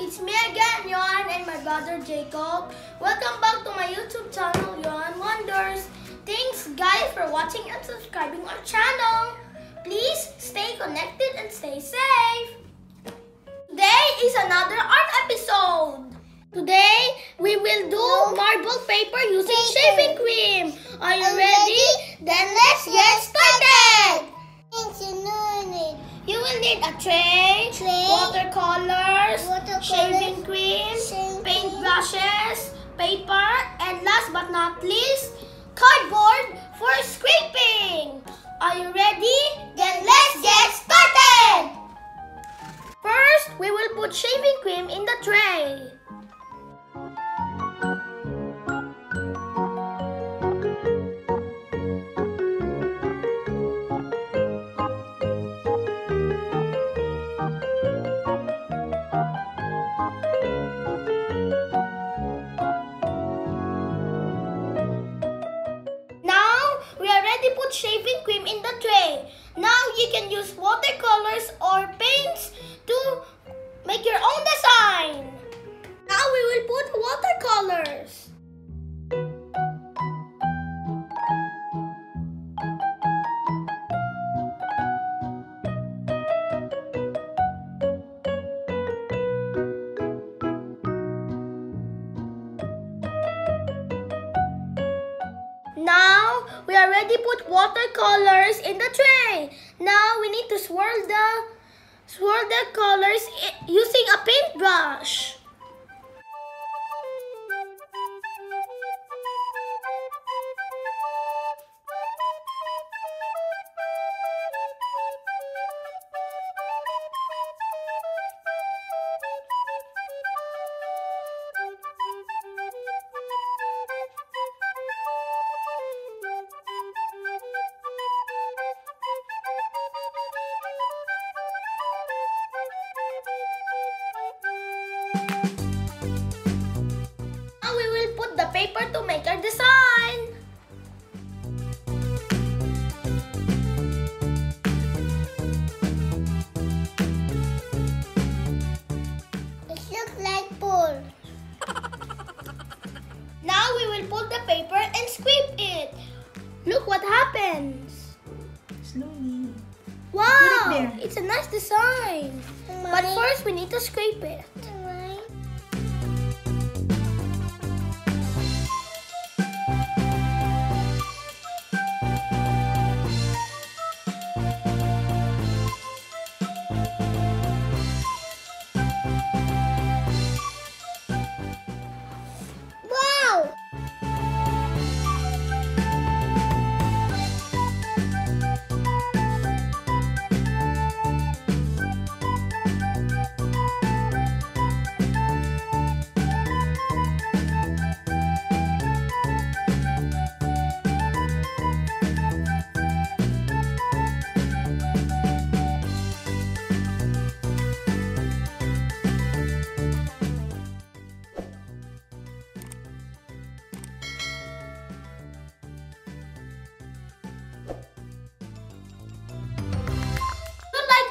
It's me again, Yohan, and my brother Jacob. Welcome back to my YouTube channel, Yohan Wonders. Thanks guys for watching and subscribing our channel. Please stay connected and stay safe. Today is another art episode. Today we will do marble paper using shaving cream. Are you ready? Then let's get started. You will need a tray, watercolors, shaving cream, paint brushes, paper, and last but not least, cardboard for scraping. Are you ready? Then let's get started! First, we will put shaving cream in the tray. Put shaving cream in the tray. Now you can use watercolors or paints to make your own design. Now we will put watercolors. Now we already put watercolors in the tray. Now we need to swirl the colors using a paintbrush. The paper to make our design. It looks like pool. Now we will put the paper and scrape it. Look what happens. Slowly. Wow, it's a nice design. But first we need to scrape it.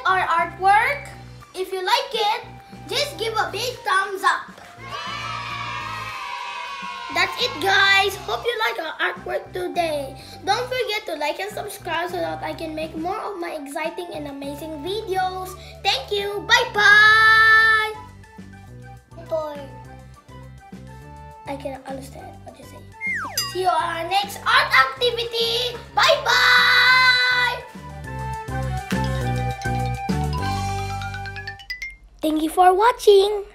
Our artwork. If you like it, just give a big thumbs up. That's it guys. Hope you like our artwork today. Don't forget to like and subscribe so that I can make more of my exciting and amazing videos. Thank you. Bye bye. I cannot understand what you say. See you on our next art activity. Bye bye. Thank you for watching.